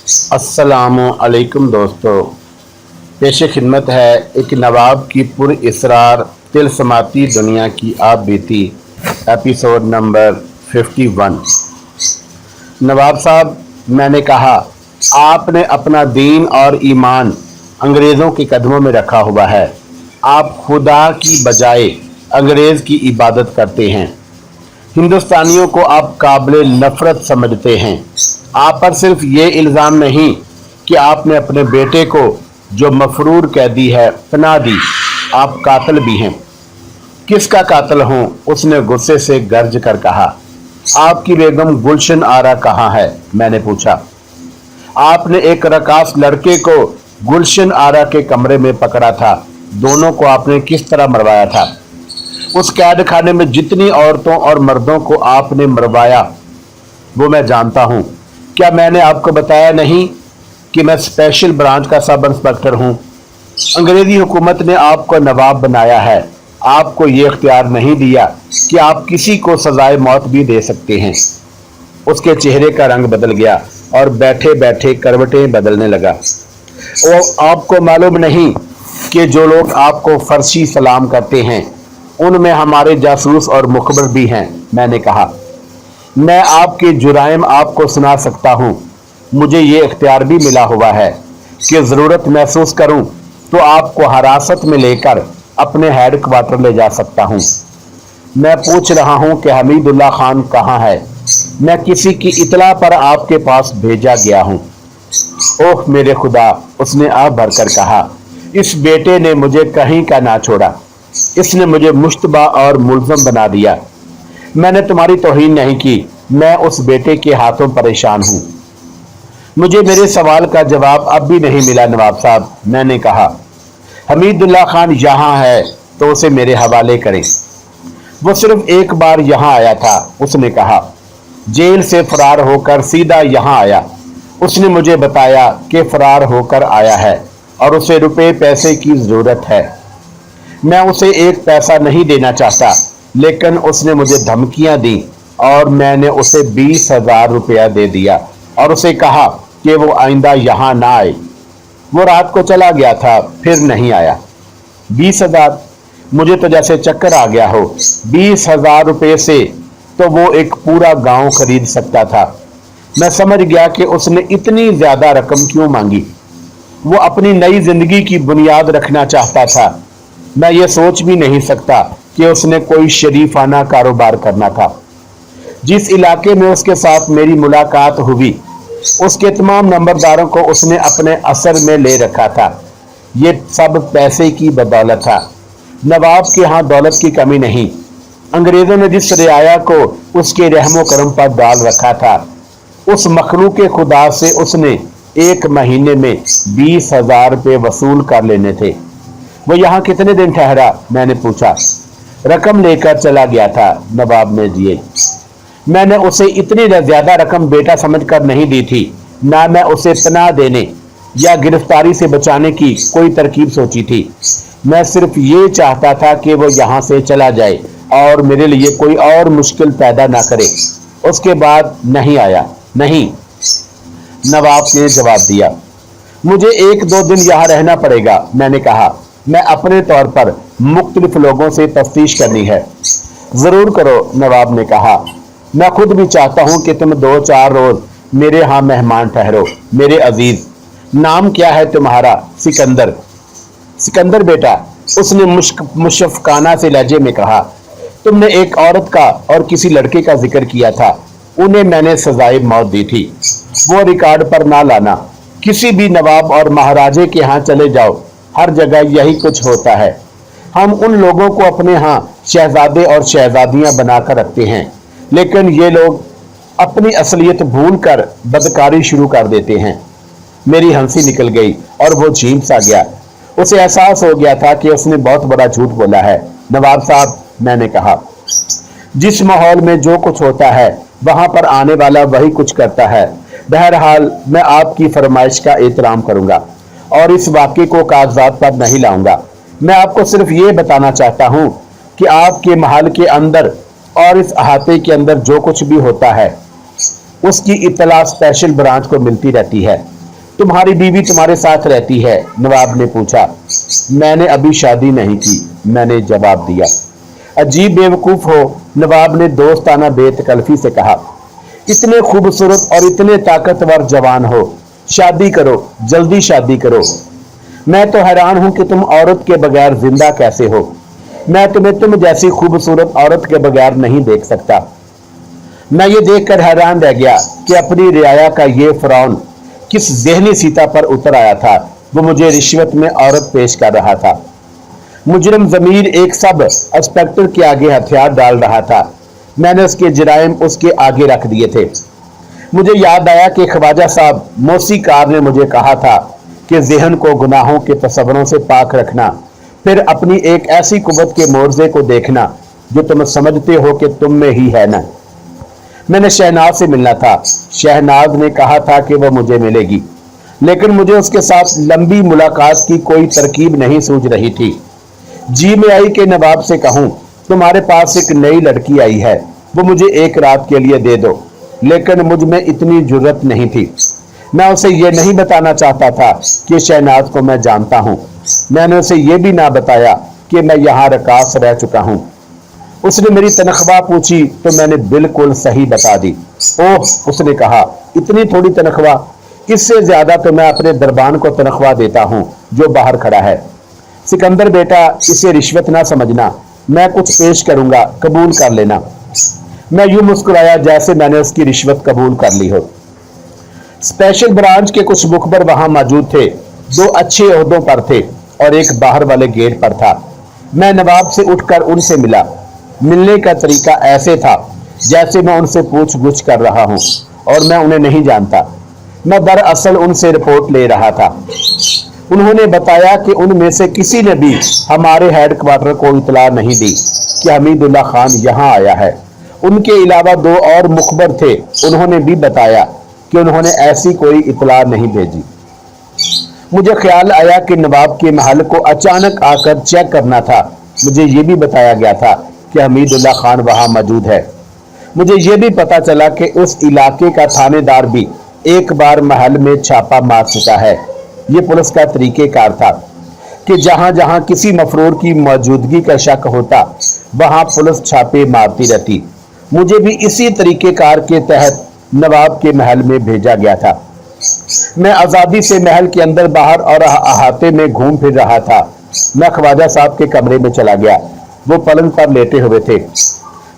अस्सलामु अलैकुम दोस्तों। पेश खिदमत है एक नवाब की पुरइसरार तिलस्माती दुनिया की आप बीती एपिसोड नंबर 51। नवाब साहब, मैंने कहा, आपने अपना दीन और ईमान अंग्रेज़ों के कदमों में रखा हुआ है। आप खुदा की बजाय अंग्रेज़ की इबादत करते हैं। हिंदुस्तानियों को आप काबिल नफरत समझते हैं। आप पर सिर्फ ये इल्ज़ाम नहीं कि आपने अपने बेटे को जो मफरूर कैदी है पनाह दी, आप कातिल भी हैं। किसका कातिल हूँ? उसने गुस्से से गर्ज कर कहा। आपकी बेगम गुलशन आरा कहाँ है? मैंने पूछा। आपने एक रकास लड़के को गुलशन आरा के कमरे में पकड़ा था। दोनों को आपने किस तरह मरवाया था? उस कैद खाने में जितनी औरतों और मर्दों को आपने मरवाया वो मैं जानता हूँ। क्या मैंने आपको बताया नहीं कि मैं स्पेशल ब्रांच का सब इंस्पेक्टर हूँ? अंग्रेजी हुकूमत ने आपको नवाब बनाया है। आपको ये इख्तियार नहीं दिया कि आप किसी को सजाए मौत भी दे सकते हैं। उसके चेहरे का रंग बदल गया और बैठे बैठे करवटें बदलने लगा। वो आपको मालूम नहीं कि जो लोग आपको फर्शी सलाम करते हैं उनमें हमारे जासूस और मुखबिर भी हैं। मैंने कहा, मैं आपके जुराइम आपको सुना सकता हूँ। मुझे ये इख्तियार भी मिला हुआ है कि ज़रूरत महसूस करूँ तो आपको हिरासत में लेकर अपने हेड क्वार्टर ले जा सकता हूँ। मैं पूछ रहा हूँ कि हमीदुल्लाह खान कहाँ है? मैं किसी की इतला पर आपके पास भेजा गया हूँ। ओह मेरे खुदा, उसने आह भरकर कहा, इस बेटे ने मुझे कहीं का ना छोड़ा। इसने मुझे मुश्तबा और मुल्ज़म बना दिया। मैंने तुम्हारी तौहीन नहीं की। मैं उस बेटे के हाथों परेशान हूँ। मुझे मेरे सवाल का जवाब अब भी नहीं मिला नवाब साहब। मैंने कहा, हमीदुल्लाह खान यहाँ है तो उसे मेरे हवाले करें। वो सिर्फ एक बार यहाँ आया था। उसने कहा, जेल से फरार होकर सीधा यहाँ आया। उसने मुझे बताया कि फरार होकर आया है और उसे रुपए पैसे की ज़रूरत है। मैं उसे एक पैसा नहीं देना चाहता, लेकिन उसने मुझे धमकियां दी और मैंने उसे 20,000 रुपया दे दिया और उसे कहा कि वो आइंदा यहाँ ना आए। वो रात को चला गया था, फिर नहीं आया। 20,000? मुझे तो जैसे चक्कर आ गया हो। 20,000 रुपये से तो वो एक पूरा गांव खरीद सकता था। मैं समझ गया कि उसने इतनी ज्यादा रकम क्यों मांगी। वो अपनी नई जिंदगी की बुनियाद रखना चाहता था। मैं ये सोच भी नहीं सकता कि उसने कोई शरीफाना कारोबार करना था। जिस इलाके में उसके साथ मेरी मुलाकात हुई, उसके तमाम नंबरदारों को उसने अपने असर में ले रखा था। ये सब पैसे की बदौलत था। नवाब के यहाँ दौलत की कमी नहीं। अंग्रेजों ने जिस रियाया को उसके रहमो करम पर डाल रखा था, उस मखलूक खुदा से उसने एक महीने में 20,000 रुपये वसूल कर लेने थे। वो यहाँ कितने दिन ठहरा? मैंने पूछा। रकम लेकर चला गया था, नवाब ने दिए। मैंने उसे इतनी ज्यादा रकम बेटा समझकर नहीं दी थी। ना मैं उसे पनाह देने या गिरफ्तारी से बचाने की कोई तरकीब सोची थी। मैं सिर्फ ये चाहता था कि वो यहाँ से चला जाए और मेरे लिए कोई और मुश्किल पैदा ना करे। उसके बाद नहीं आया। नहीं, नवाब ने जवाब दिया। मुझे 1-2 दिन यहाँ रहना पड़ेगा। मैंने कहा, मैं अपने तौर पर मुख्तलिफ लोगों से तफ्तीश करनी है। जरूर करो, नवाब ने कहा। मैं खुद भी चाहता हूँ कि तुम 2-4 रोज मेरे यहाँ मेहमान ठहरो। मेरे अजीज, नाम क्या है तुम्हारा? सिकंदर। सिकंदर बेटा, उसने मुशफ़क़ाना से लहजे में कहा। तुमने एक औरत का और किसी लड़के का जिक्र किया था। उन्हें मैंने सजाए मौत दी थी। वो रिकॉर्ड पर ना लाना। किसी भी नवाब और महाराजे के यहाँ चले जाओ, हर जगह यही कुछ होता है। हम उन लोगों को अपने यहाँ शहजादे और शहजादियां बनाकर रखते हैं, लेकिन ये लोग अपनी असलियत भूलकर बदकारी शुरू कर देते हैं। मेरी हंसी निकल गई और वो झीम सा गया। उसे एहसास हो गया था कि उसने बहुत बड़ा झूठ बोला है। नवाब साहब, मैंने कहा, जिस माहौल में जो कुछ होता है वहां पर आने वाला वही कुछ करता है। बहरहाल मैं आपकी फरमाइश का एहतराम करूंगा और इस वाक़े को कागजात पर नहीं लाऊंगा। मैं आपको सिर्फ ये बताना चाहता हूँ कि आपके महल के अंदर और इस अहाते के अंदर जो कुछ भी होता है उसकी इत्तला स्पेशल ब्रांच को मिलती रहती है। तुम्हारी बीवी तुम्हारे साथ रहती है? नवाब ने पूछा। मैंने अभी शादी नहीं की, मैंने जवाब दिया। अजीब बेवकूफ हो, नवाब ने दोस्ताना बेतकल्फी से कहा। इतने खूबसूरत और इतने ताकतवर जवान हो, शादी करो, जल्दी शादी करो। मैं तो हैरान हूं कि तुम औरत के बगैर जिंदा कैसे हो। मैं तुम्हें तुम जैसी खूबसूरत औरत के बगैर नहीं देख सकता। मैं ये देखकर हैरान रह गया कि अपनी रियाया का ये फिरौन किस ज़हनी सीता पर उतर आया था। वो मुझे रिश्वत में औरत पेश कर रहा था। मुजरिम ज़मीर एक सब इंस्पेक्टर के आगे हथियार डाल रहा था। मैंने उसके जराइम उसके आगे रख दिए थे। मुझे याद आया कि ख्वाजा साहब मौसीकार ने मुझे कहा था कि ज़हन को गुनाहों के तसव्वुरों से पाक रखना, फिर अपनी एक ऐसी कुव्वत के मोर्जे को देखना जो तुम समझते हो कि तुम में ही है ना। मैंने शहनाज से मिलना था। शहनाज ने कहा था कि वह मुझे मिलेगी, लेकिन मुझे उसके साथ लंबी मुलाकात की कोई तरकीब नहीं सूझ रही थी। जी में आई कि नवाब से कहूं, तुम्हारे पास एक नई लड़की आई है, वो मुझे एक रात के लिए दे दो, लेकिन मुझ में इतनी जुर्रत नहीं थी। मैं उसे ये नहीं बताना चाहता था कि शहनाज को मैं जानता हूं। मैंने उसे ये भी ना बताया कि मैं यहाँ रकास रह चुका हूं। उसने मेरी तनख्वाह पूछी तो मैंने बिल्कुल सही बता दी। ओह, उसने कहा, इतनी थोड़ी तनख्वाह? इससे ज्यादा तो मैं अपने दरबान को तनख्वाह देता हूं जो बाहर खड़ा है। सिकंदर बेटा, इसे रिश्वत ना समझना, मैं कुछ पेश करूंगा, कबूल कर लेना। मैं यूं मुस्कुराया जैसे मैंने उसकी रिश्वत कबूल कर ली हो। स्पेशल ब्रांच के कुछ मुखबर वहां मौजूद थे। दो अच्छे ओहदों पर थे और एक बाहर वाले गेट पर था। मैं नवाब से उठकर उनसे मिला। मिलने का तरीका ऐसे था जैसे मैं उनसे पूछ गुछ कर रहा हूं और मैं उन्हें नहीं जानता। मैं दरअसल उनसे रिपोर्ट ले रहा था। उन्होंने बताया कि उनमें से किसी ने भी हमारे हेडक्वार्टर को इतला नहीं दी कि हमीदुल्ला खान यहाँ आया है। उनके अलावा दो और मुखबर थे, उन्होंने भी बताया कि उन्होंने ऐसी कोई इतला नहीं भेजी। मुझे ख्याल आया कि नवाब के महल को अचानक आकर चेक करना था। मुझे ये भी बताया गया था कि हमीदुल्ला खान वहां मौजूद है। मुझे ये भी पता चला कि उस इलाके का थानेदार भी एक बार महल में छापा मार चुका है। ये पुलिस का तरीकेकार था कि जहां जहां किसी मफरूर की मौजूदगी का शक होता वहां पुलिस छापे मारती रहती। मुझे भी इसी तरीकेकार के तहत नवाब के महल में भेजा गया था। मैं आज़ादी से महल के अंदर बाहर और अहाते में घूम फिर रहा था। मैं ख्वाजा साहब के कमरे में चला गया। वो पलंग पर लेटे हुए थे।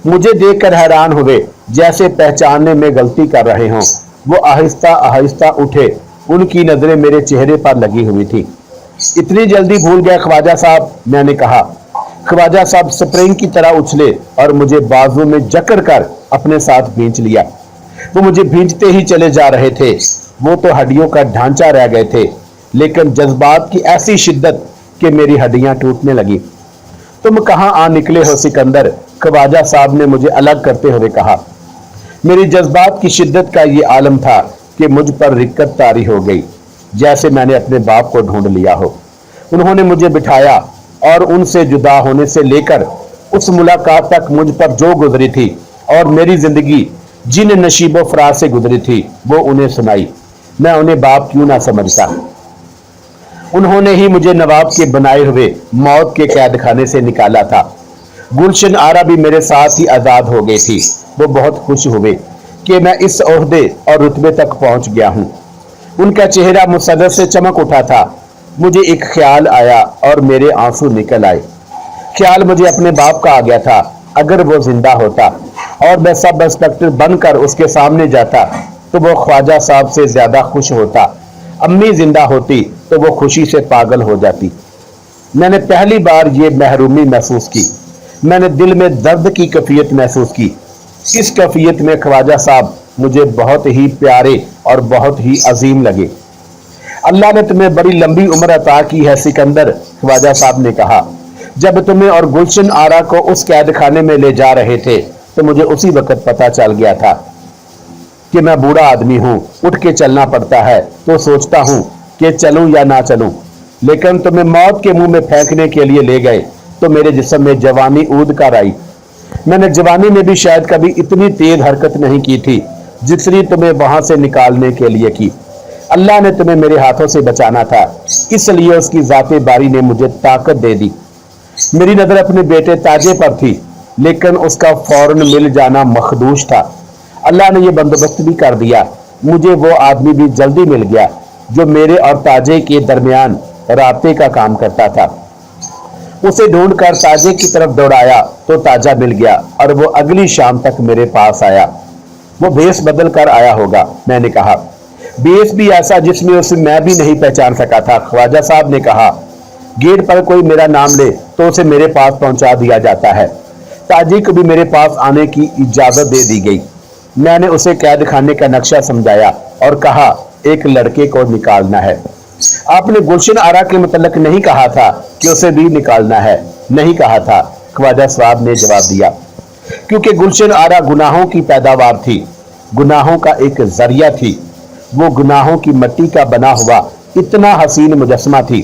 मुझे देखकर हैरान हुए, जैसे पहचानने में गलती कर रहे हों। वो आहिस्ता आहिस्ता उठे। उनकी नजरें मेरे चेहरे पर लगी हुई थी। इतनी जल्दी भूल गए ख्वाजा साहब? मैंने कहा। ख्वाजा साहब स्प्रिंग की तरह उछले और मुझे बाजू में जकड़ कर अपने साथ भींच लिया। वो मुझे भींचते ही चले जा रहे थे। वो तो हड्डियों का ढांचा रह गए थे, लेकिन जज्बात की ऐसी शिद्दत कि मेरी हड्डियां टूटने लगी। तुम कहां आ निकले हो सिकंदर? ख्वाजा साहब ने मुझे अलग करते हुए कहा। मेरी जज्बात की शिद्दत का ये आलम था कि मुझ पर रिक्कत तारी हो गई, जैसे मैंने अपने बाप को ढूंढ लिया हो। उन्होंने मुझे बिठाया और उनसे जुदा होने से लेकर उस मुलाकात तक मुझ पर जो गुजरी थी और मेरी जिंदगी जिन नशीबो फराज से गुजरी थी वो उन्हें सुनाई। मैं उन्हें बाप क्यों ना समझता। उन्होंने ही मुझे नवाब के बनाए हुए मौत के कैद खाने से निकाला था। गुलशन आरा भी मेरे साथ ही आजाद हो गई थी। वो बहुत खुश हुए कि मैं इस ओहदे और रुतबे तक पहुंच गया हूं। उनका चेहरा मुसर्रत से चमक उठा था। मुझे एक ख्याल आया और मेरे आंसू निकल आए। ख्याल मुझे अपने बाप का आ गया था। अगर वो जिंदा होता और मैं सब इंस्पेक्टर बनकर उसके सामने जाता तो वो ख्वाजा साहब से ज्यादा खुश होता। अम्मी जिंदा होती तो वो खुशी से पागल हो जाती। मैंने पहली बार ये महरूमी महसूस की। मैंने दिल में दर्द की कैफियत महसूस की। इस कैफियत में ख्वाजा साहब मुझे बहुत ही प्यारे और बहुत ही अजीम लगे। अल्लाह ने तुम्हें बड़ी लंबी उम्र अता की है सिकंदर, ख्वाजा साहब ने कहा। जब तुम्हें और गुलशन आरा को उस कैद खाने में ले जा रहे थे तो मुझे उसी वक्त पता चल गया था कि मैं बूढ़ा आदमी हूं, उठ के चलना पड़ता है, तो सोचता हूं कि चलूं या ना चलूं। लेकिन तुम्हें मौत के मुंह में फेंकने के लिए ले गए तो मेरे जिस्म में जवानी ऊद कर आई। मैंने जवानी में भी शायद कभी इतनी तेज हरकत नहीं की थी जितनी तुम्हें वहां से निकालने के लिए की। अल्लाह ने तुम्हें मेरे हाथों से बचाना था, इसलिए उसकी ज़ाते बारी ने मुझे ताकत दे दी। मेरी नज़र अपने बेटे ताजे पर थी, लेकिन उसका फौरन मिल जाना मखदूश था। अल्लाह ने यह बंदोबस्त भी कर दिया, मुझे वो आदमी भी जल्दी मिल गया जो मेरे और ताजे के दरमियान राब्ते का काम करता था। उसे ढूंढकर ताजे की तरफ दौड़ाया तो ताजा मिल गया और वो अगली शाम तक मेरे पास आया। वो भेष बदल कर आया होगा, मैंने कहा। भेष भी ऐसा जिसमें उसे मैं भी नहीं पहचान सका था। ख्वाजा साहब ने कहा, गेट पर कोई मेरा नाम ले तो उसे मेरे पास पहुंचा दिया जाता है। ताजी को भी मेरे पास आने की इजाजत दे दी गई। मैंने उसे कैद खाने का नक्शा समझाया और कहा, एक लड़के को निकालना है। आपने गुलशन आरा के मुतल्लिक नहीं कहा था कि उसे भी निकालना है? नहीं कहा था, ख्वाजा साहब ने जवाब दिया, क्योंकि गुलशन आरा गुनाहों की पैदावार थी, गुनाहों का एक जरिया थी। वो गुनाहों की मिट्टी का बना हुआ इतना हसीन मुजस्मा थी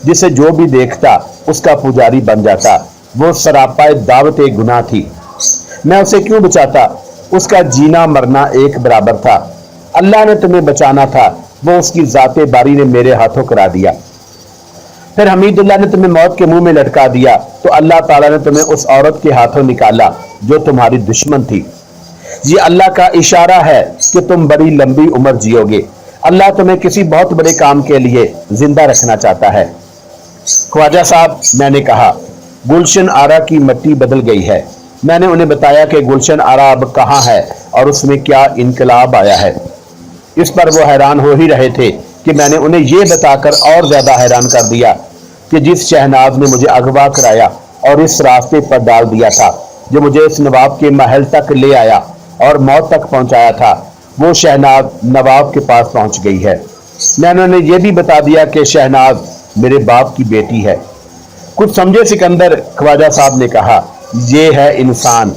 जिसे जो भी देखता उसका पुजारी बन जाता। वो सरापाए दावत गुनाह थी। मैं उसे क्यों बचाता? उसका जीना मरना एक बराबर था। अल्लाह ने तुम्हें बचाना था, वो उसकी ज़ाते बारी ने मेरे हाथों करा दिया। फिर हमीदुल्लाह ने तुम्हें मौत के मुंह में लटका दिया तो अल्लाह ताला ने तुम्हें उस औरत के हाथों निकाला जो तुम्हारी दुश्मन थी। ये अल्लाह का इशारा है कि तुम बड़ी लंबी उम्र जियोगे। अल्लाह तुम्हें किसी बहुत बड़े काम के लिए जिंदा रखना चाहता है। ख्वाजा साहब, मैंने कहा, गुलशन आरा की मिट्टी बदल गई है। मैंने उन्हें बताया कि गुलशन आरा अब कहाँ है और उसमें क्या इनकलाब आया है। इस पर वो हैरान हो ही रहे थे कि मैंने उन्हें यह बताकर और ज्यादा हैरान कर दिया कि जिस शहनाज ने मुझे अगवा कराया और इस रास्ते पर डाल दिया था, जो मुझे इस नवाब के महल तक ले आया और मौत तक पहुंचाया था, वो शहनाज नवाब के पास पहुंच गई है। मैंने उन्हें यह भी बता दिया कि शहनाज मेरे बाप की बेटी है। कुछ समझे सिकंदर? ख्वाजा साहब ने कहा, ये है इंसान।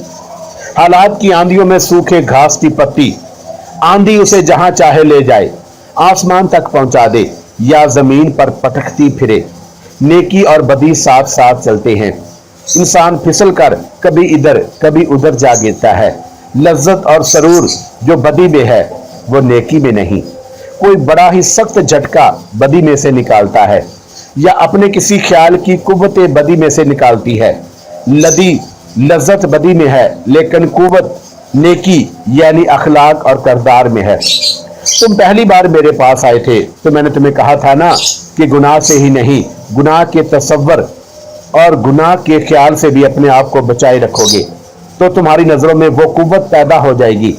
हालात की आंधियों में सूखे घास की पत्ती, आंधी उसे जहां चाहे ले जाए, आसमान तक पहुंचा दे या जमीन पर पटकती फिरे। नेकी और बदी साथ साथ चलते हैं। इंसान फिसल कर कभी इधर कभी उधर जा गिरता है। लज्जत और सरूर जो बदी में है वो नेकी में नहीं। कोई बड़ा ही सख्त झटका बदी में से निकालता है या अपने किसी ख्याल की कुव्वत बदी में से निकालती है। लदी लज्जत बदी में है, लेकिन कुव्वत नेकी यानी अखलाक और करदार में है। तुम पहली बार मेरे पास आए थे तो मैंने तुम्हें कहा था ना कि गुनाह से ही नहीं, गुनाह के तसव्वुर और गुनाह के ख्याल से भी अपने आप को बचाए रखोगे तो तुम्हारी नजरों में वो कुव्वत पैदा हो जाएगी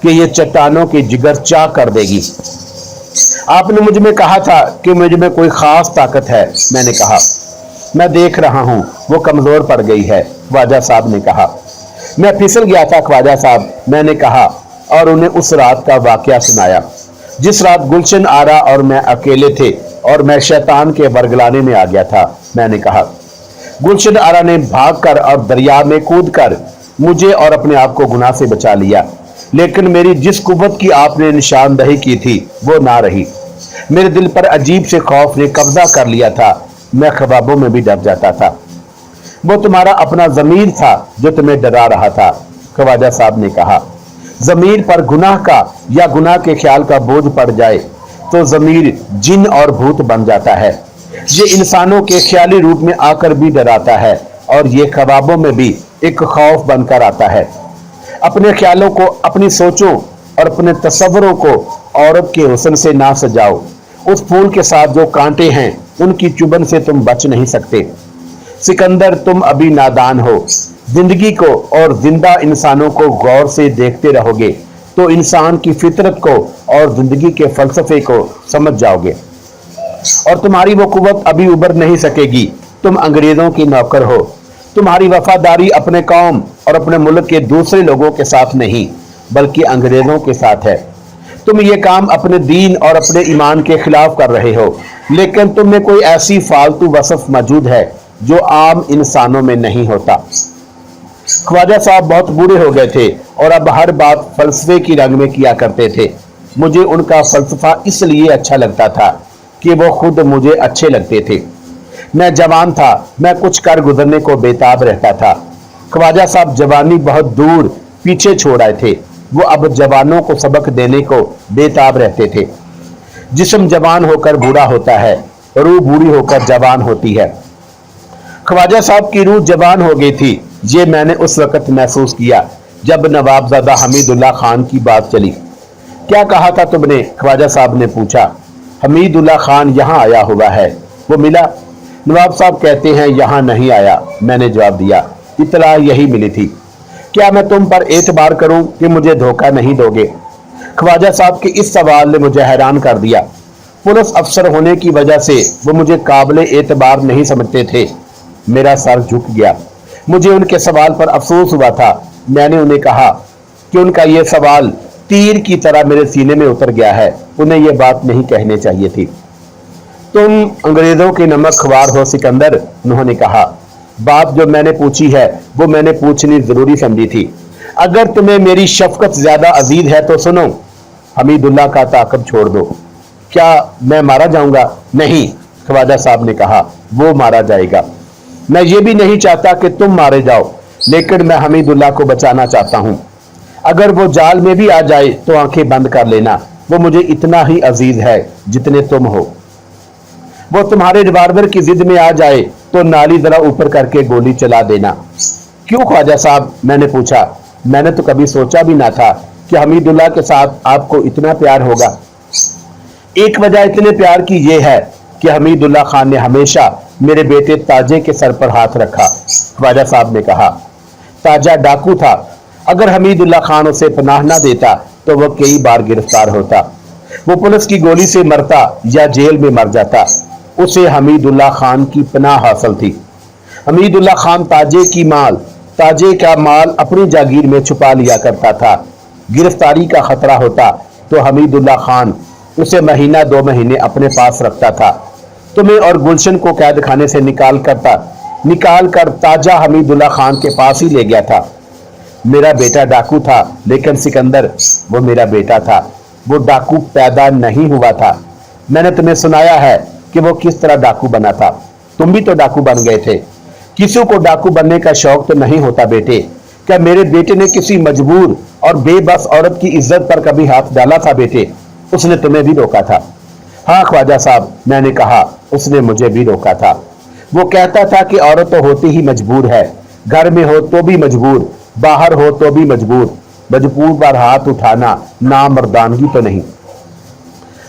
कि ये चट्टानों की जिगर चाह कर देगी। आपने मुझ में कहा था कि मुझ में कोई खास ताकत है। मैंने कहा, मैं देख रहा हूं वो कमजोर पड़ गई है। ख्वाजा साहब ने कहा, मैं फिसल गया था ख्वाजा साहब, मैंने कहा और उन्हें उस रात का वाकया सुनाया जिस रात गुलशन आरा और मैं अकेले थे और मैं शैतान के वरगलाने में आ गया था। मैंने कहा, गुलशन आरा ने भागकर और दरिया में कूदकर मुझे और अपने आप को गुनाह से बचा लिया, लेकिन मेरी जिस कुव्वत की आपने निशानदही की थी वो ना रही। मेरे दिल पर अजीब से खौफ ने कब्जा कर लिया था। मैं ख्वाबों में भी डर जाता था। वो तुम्हारा अपना जमीर था जो तुम्हें डरा रहा था। ख्वाजा साहब ने कहा, जमीर पर गुनाह का या गुनाह के ख्याल का बोझ पड़ जाए तो जमीर जिन और भूत बन जाता है। ये इंसानों के ख्याली रूप में आकर भी डराता है और ये ख्वाबों में भी एक खौफ बनकर आता है। अपने ख्यालों को, अपनी सोचों और अपने तस्वरों को औरत के हुस्न से ना सजाओ। उस फूल के साथ जो कांटे हैं उनकी चुभन से तुम बच नहीं सकते। सिकंदर, तुम अभी नादान हो। जिंदगी को और जिंदा इंसानों को गौर से देखते रहोगे तो इंसान की फितरत को और जिंदगी के फलसफे को समझ जाओगे और तुम्हारी वो कुव्वत अभी उबर नहीं सकेगी। तुम अंग्रेजों की नौकर हो। तुम्हारी वफादारी अपने कौम और अपने मुल्क के दूसरे लोगों के साथ नहीं बल्कि अंग्रेजों के साथ है। तुम ये काम अपने दीन और अपने ईमान के खिलाफ कर रहे हो, लेकिन तुम में कोई ऐसी फालतू वसफ मौजूद है जो आम इंसानों में नहीं होता। ख्वाजा साहब बहुत बूढ़े हो गए थे और अब हर बात फलसफे की रंग में किया करते थे। मुझे उनका फलसफा इसलिए अच्छा लगता था कि वो खुद मुझे अच्छे लगते थे। मैं जवान था, मैं कुछ कर गुजरने को बेताब रहता था। ख्वाजा साहब जवानी बहुत दूर पीछे छोड़ आए थे। वो अब जवानों को सबक देने को बेताब रहते थे। जिस्म जवान होकर बूढ़ा होता है, रूह बूढ़ी होकर जवान होती है। ख्वाजा साहब की रूह जवान हो गई थी। ये मैंने उस वक्त महसूस किया जब नवाबजादा हमीदुल्लाह खान की बात चली। क्या कहा था तुमने? ख्वाजा साहब ने पूछा। हमीदुल्लाह खान यहाँ आया हुआ है, वो मिला? नवाब साहब कहते हैं यहाँ नहीं आया। मैंने जवाब दिया, इतला यही मिली थी। क्या मैं तुम पर एतबार करूं कि मुझे धोखा नहीं दोगे? ख्वाजा साहब के इस सवाल ने मुझे हैरान कर दिया। पुलिस अफसर होने की वजह से वो मुझे काबिल एतबार नहीं समझते थे। मेरा सर झुक गया। मुझे उनके सवाल पर अफसोस हुआ था। मैंने उन्हें कहा कि उनका ये सवाल तीर की तरह मेरे सीने में उतर गया है। उन्हें यह बात नहीं कहनी चाहिए थी। तुम अंग्रेजों के नमक ख्वार हो सिकंदर, उन्होंने कहा। बात जो मैंने पूछी है वो मैंने पूछनी जरूरी समझी थी। अगर तुम्हें मेरी शफकत ज्यादा अजीज है तो सुनो, हमीदुल्लाह का ताकब छोड़ दो। क्या मैं मारा जाऊंगा? नहीं, ख्वाजा साहब ने कहा, वो मारा जाएगा। मैं ये भी नहीं चाहता कि तुम मारे जाओ, लेकिन मैं हमीदुल्लाह को बचाना चाहता हूं। अगर वो जाल में भी आ जाए तो आंखें बंद कर लेना। वो मुझे इतना ही अजीज है जितने तुम हो। वो तुम्हारे रिवाल्वर की जिद में आ जाए तो नाली जरा ऊपर करके गोली चला देना। क्यों ख्वाजा साहब? मैंने पूछा। मैंने तो कभी सोचा भी ना था कि हमीदुल्लाह के साथ आपको इतना प्यार होगा। एक वजह इतने प्यार की यह है कि हमीदुल्लाह खान ने हमेशा मेरे बेटे ताजे के सर पर हाथ रखा। ख्वाजा साहब ने कहा, ताजा डाकू था। अगर हमीदुल्लाह खान उसे पनाह ना देता तो वह कई बार गिरफ्तार होता। वो पुलिस की गोली से मरता या जेल में मर जाता। उसे हमीदुल्लाह खान की पनाह हासिल थी। हमीदुल्लाह खान ताजे का माल अपनी जागीर में छुपा लिया करता था। गिरफ्तारी का खतरा होता तो हमीदुल्लाह खान उसे महीना 2 महीने अपने पास रखता था। तुम्हें और गुलशन को कैद खाने से निकाल कर ताजा हमीदुल्लाह खान के पास ही ले गया था। मेरा बेटा डाकू था, लेकिन सिकंदर वो मेरा बेटा था। वो डाकू पैदा नहीं हुआ था। मैंने तुम्हें सुनाया है कि वो किस तरह डाकू बना था। तुम भी तो डाकू बन गए थे। किसी को डाकू बनने का शौक तो नहीं होता बेटे। क्या मेरे बेटे ने किसी मजबूर और बेबस औरत की इज्जत पर कभी हाथ डाला था बेटे? उसने तुम्हें भी रोका था। हाँ ख्वाजा साहब, मैंने कहा, उसने मुझे भी रोका था। वो कहता था कि औरत तो होती ही मजबूर है। घर में हो तो भी मजबूर, बाहर हो तो भी मजबूर पर हाथ उठाना नामर्दानगी तो नहीं।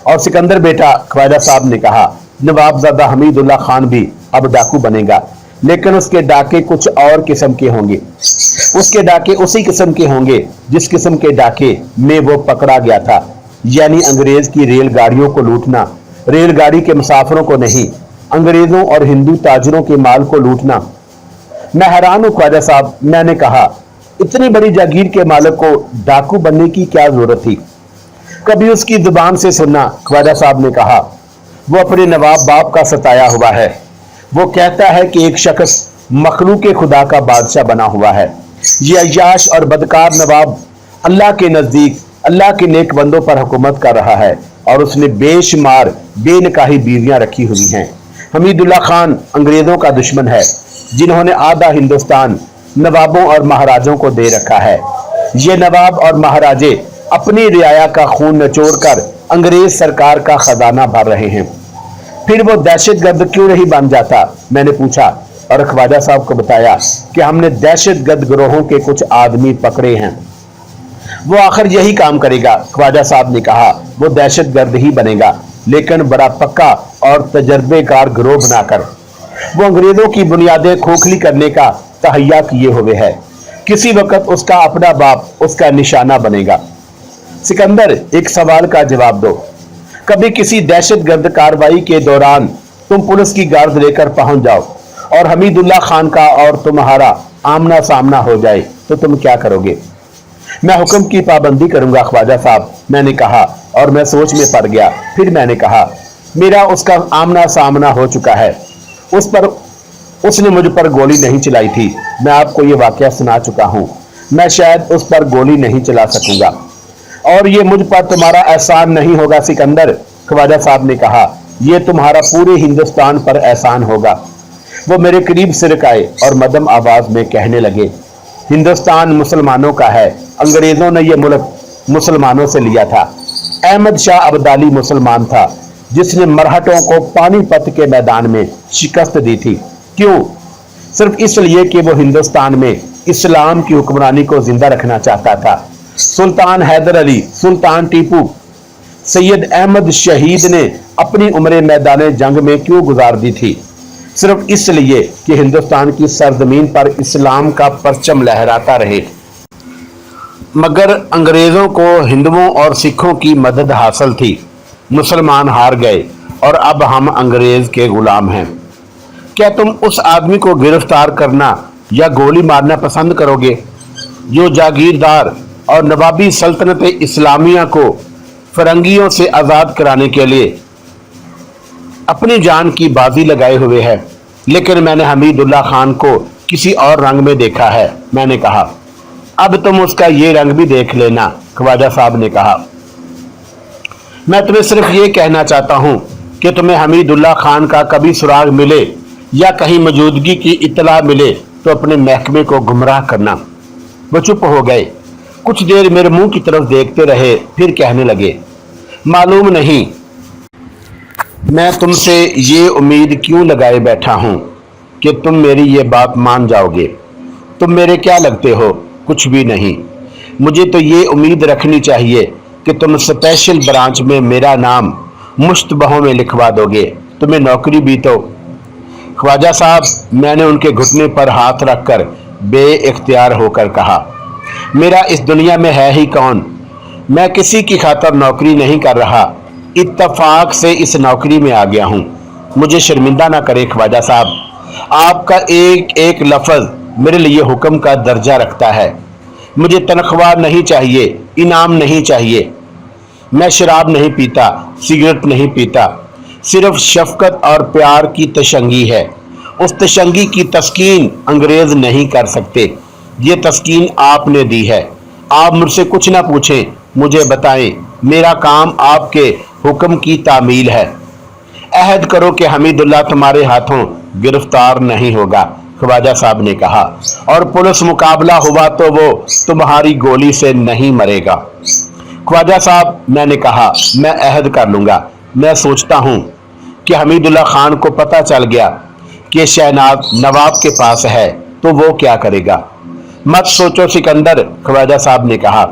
और सिकंदर बेटा, ख्वाजा साहब ने कहा, नवाबजादा हमीदुल्लाह खान भी अब डाकू बनेगा, लेकिन उसके डाके कुछ और किस्म के होंगे। उसके डाके उसी किस्म के होंगे जिस किस्म के डाके में वो पकड़ा गया था, यानी अंग्रेज की रेलगाड़ियों को लूटना। रेलगाड़ी के मुसाफिरों को नहीं, अंग्रेजों और हिंदू ताजरों के माल को लूटना। मैं हैरान हूं ख्वाजा साहब, मैंने कहा, इतनी बड़ी जागीर के मालिक को डाकू बनने की क्या जरूरत थी? कभी उसकी जुबान से सुनना, ख्वाजा साहब ने कहा। वो अपने नवाब बाप का सताया हुआ है। वो कहता है कि एक शख्स मखलूक खुदा का बादशाह बना हुआ है। ये अय्याश और बदकार नवाब अल्लाह के नजदीक अल्लाह के नेक बंदों पर हुकूमत कर रहा है, और उसने बेशुमार बेनकाही बीवियां रखी हुई हैं। हमीदुल्लाह खान अंग्रेजों का दुश्मन है, जिन्होंने आधा हिंदुस्तान नवाबों और महाराजों को दे रखा है। ये नवाब और महाराजे अपनी रियाया का खून निचोड़कर अंग्रेज सरकार का खजाना भर रहे हैं। फिर वो दहशतगर्द क्यों नहीं बन जाता? मैंने पूछा और ख्वाजा साहब को बताया कि हमने दहशतगर्द गिरोहों के कुछ आदमी पकड़े हैं। वो आखिर यही काम करेगा। ख्वाजा साहब ने कहा, वो दहशतगर्द ही बनेगा, लेकिन बड़ा पक्का और तजर्बेकार गिरोह बनाकर। वो अंग्रेजों की बुनियादें खोखली करने का तहैया किए हुए है। किसी वक्त उसका अपना बाप उसका निशाना बनेगा। सिकंदर, एक सवाल का जवाब दो। कभी किसी दहशतगर्द कार्रवाई के दौरान तुम पुलिस की गार्ड लेकर पहुंच जाओ और हमीदुल्लाह खान का और तुम्हारा आमना सामना हो जाए तो तुम क्या करोगे? मैं हुक्म की पाबंदी करूंगा ख्वाजा साहब, मैंने कहा, और मैं सोच में पड़ गया। फिर मैंने कहा, मेरा उसका आमना सामना हो चुका है। उसने मुझ पर गोली नहीं चलाई थी। मैं आपको ये वाकया सुना चुका हूं। मैं शायद उस पर गोली नहीं चला सकूंगा, और ये मुझ पर तुम्हारा एहसान नहीं होगा सिकंदर। ख्वाजा साहब ने कहा, यह तुम्हारा पूरे हिंदुस्तान पर एहसान होगा। वो मेरे करीब सिरकाए और मदम आवाज में कहने लगे, हिंदुस्तान मुसलमानों का है। अंग्रेजों ने यह मुल्क मुसलमानों से लिया था। अहमद शाह अब्दाली मुसलमान था जिसने मरहटों को पानीपत के मैदान में शिकस्त दी थी। क्यों? सिर्फ इसलिए कि वो हिंदुस्तान में इस्लाम की हुक्मरानी को जिंदा रखना चाहता था। सुल्तान हैदर अली, सुल्तान टीपू, सैयद अहमद शहीद ने अपनी उम्रें मैदान जंग में क्यों गुजार दी थी? सिर्फ इसलिए कि हिंदुस्तान की सरजमीन पर इस्लाम का परचम लहराता रहे। मगर अंग्रेजों को हिंदुओं और सिखों की मदद हासिल थी। मुसलमान हार गए और अब हम अंग्रेज के गुलाम हैं। क्या तुम उस आदमी को गिरफ्तार करना या गोली मारना पसंद करोगे जो जागीरदार और नवाबी सल्तनत इस्लामिया को फरंगियों से आज़ाद कराने के लिए अपनी जान की बाजी लगाए हुए है? लेकिन मैंने हमीदुल्लाह खान को किसी और रंग में देखा है। मैंने कहा, अब तुम उसका ये रंग भी देख लेना। ख्वाजा साहब ने कहा, मैं तुम्हें सिर्फ ये कहना चाहता हूं कि तुम्हें हमीदुल्लाह खान का कभी सुराग मिले या कहीं मौजूदगी की इत्तला मिले तो अपने महकमे को गुमराह करना। वो चुप हो गए, कुछ देर मेरे मुंह की तरफ देखते रहे, फिर कहने लगे, मालूम नहीं मैं तुमसे ये उम्मीद क्यों लगाए बैठा हूं कि तुम मेरी ये बात मान जाओगे। तुम मेरे क्या लगते हो? कुछ भी नहीं। मुझे तो ये उम्मीद रखनी चाहिए कि तुम स्पेशल ब्रांच में मेरा नाम मुश्तबहों में लिखवा दोगे। तुम्हें नौकरी भी तो। ख्वाजा साहब, मैंने उनके घुटने पर हाथ रखकर बेइख्तियार होकर कहा, मेरा इस दुनिया में है ही कौन? मैं किसी की खातर नौकरी नहीं कर रहा, इत्तफाक से इस नौकरी में आ गया हूं। मुझे शर्मिंदा ना करे ख्वाजा साहब, आपका एक एक लफ्ज मेरे लिए हुक्म का दर्जा रखता है। मुझे तनख्वाह नहीं चाहिए, इनाम नहीं चाहिए। मैं शराब नहीं पीता, सिगरेट नहीं पीता, सिर्फ शफकत और प्यार की तशंगी है। उस तशंगी की तस्कीन अंग्रेज नहीं कर सकते। ये तस्कीन आपने दी है। आप मुझसे कुछ ना पूछें, मुझे बताएं। मेरा काम आपके हुक्म की तामील है। अहद करो कि हमीदुल्लाह तुम्हारे हाथों गिरफ्तार नहीं होगा। ख्वाजा साहब ने कहा, और पुलिस मुकाबला हुआ तो वो तुम्हारी गोली से नहीं मरेगा। ख्वाजा साहब, मैंने कहा, मैं अहद कर लूंगा। मैं सोचता हूं कि हमीदुल्लाह खान को पता चल गया कि शहनाज नवाब के पास है तो वो क्या करेगा। मत सोचो सिकंदर, ख्वाजा साहब ने कहा,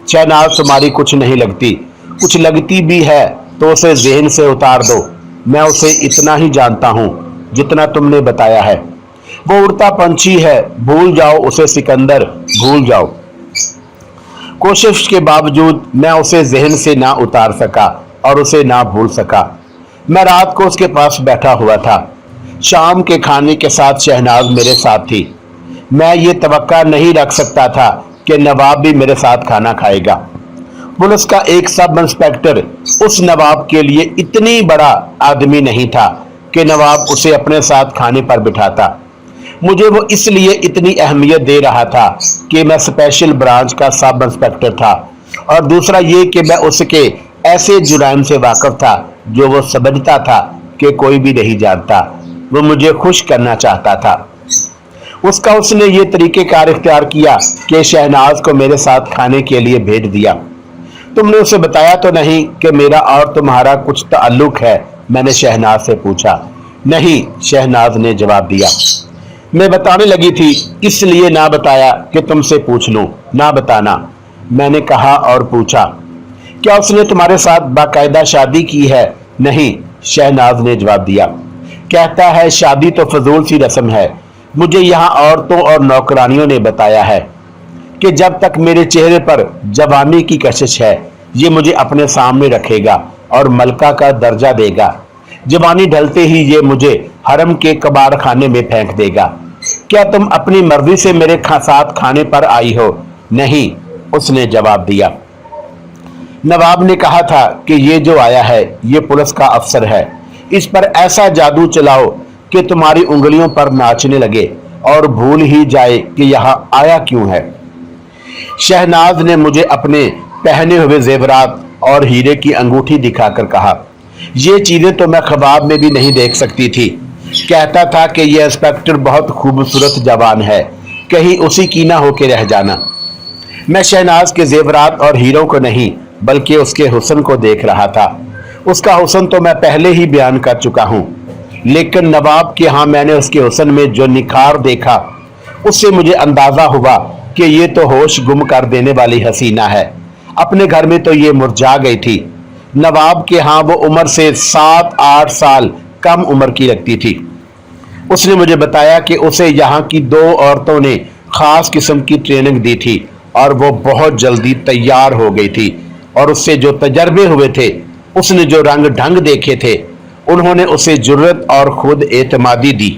शहनाज तुम्हारी कुछ नहीं लगती। कुछ लगती भी है तो उसे ज़हन से उतार दो। मैं उसे इतना ही जानता हूं जितना तुमने बताया है। वो उड़ता पंछी है, भूल जाओ उसे सिकंदर, भूल जाओ। कोशिश के बावजूद मैं उसे ज़हन से ना उतार सका और उसे ना भूल सका। मैं रात को उसके पास बैठा हुआ था। शाम के खाने के साथ शहनाज मेरे साथ थी। मैं ये तवक्का नहीं रख सकता था कि नवाब भी मेरे साथ खाना खाएगा। पुलिस का एक सब इंस्पेक्टर उस नवाब के लिए इतनी बड़ा आदमी नहीं था कि नवाब उसे अपने साथ खाने पर बिठाता। मुझे वो इसलिए इतनी अहमियत दे रहा था कि मैं स्पेशल ब्रांच का सब इंस्पेक्टर था, और दूसरा ये कि मैं उसके ऐसे जुराइम से वाकिफ था जो वो समझता था कि कोई भी नहीं जानता। वो मुझे खुश करना चाहता था। उसने ये तरीक़ेकार इख्तियार किया कि शहनाज को मेरे साथ खाने के लिए भेज दिया। तुमने उसे बताया तो नहीं कि मेरा और तुम्हारा कुछ ताल्लुक है? मैंने शहनाज से पूछा। नहीं, शहनाज ने जवाब दिया। मैं बताने लगी थी, इसलिए ना बताया कि तुमसे पूछ लूं। ना बताना, मैंने कहा और पूछा, क्या उसने तुम्हारे साथ बाकायदा शादी की है? नहीं, शहनाज ने जवाब दिया। कहता है शादी तो फजूल सी रस्म है। मुझे यहाँ औरतों और नौकरानियों ने बताया है कि जब तक मेरे चेहरे पर जवानी की कशिश है ये मुझे अपने सामने रखेगा और मलका का दर्जा देगा। जवानी ढलते ही ये मुझे हरम के कबाड़ खाने में फेंक देगा। क्या तुम अपनी मर्जी से मेरे साथ खाने पर आई हो? नहीं, उसने जवाब दिया। नवाब ने कहा था कि ये जो आया है ये पुलिस का अफसर है। इस पर ऐसा जादू चलाओ कि तुम्हारी उंगलियों पर नाचने लगे और भूल ही जाए कि यहाँ आया क्यों है। शहनाज ने मुझे अपने पहने हुए जेवरात और हीरे की अंगूठी दिखाकर कहा, ये चीजें तो मैं ख्वाब में भी नहीं देख सकती थी। कहता था कि यह इंस्पेक्टर बहुत खूबसूरत जवान है, कहीं उसी की ना होके रह जाना। मैं शहनाज के जेवरात और हीरों को नहीं बल्कि उसके हुस्न को देख रहा था। उसका हुस्न तो मैं पहले ही बयान कर चुका हूँ, लेकिन नवाब के यहाँ मैंने उसके हुस्न में जो निखार देखा, उससे मुझे अंदाजा हुआ कि ये तो होश गुम कर देने वाली हसीना है। अपने घर में तो ये मुरझा गई थी। नवाब के यहाँ वो उम्र से 7-8 साल कम उम्र की लगती थी। उसने मुझे बताया कि उसे यहाँ की 2 औरतों ने खास किस्म की ट्रेनिंग दी थी और वो बहुत जल्दी तैयार हो गई थी, और उससे जो तजर्बे हुए थे, उसने जो रंग ढंग देखे थे, उन्होंने उसे जुर्रत और खुद एतमादी दी।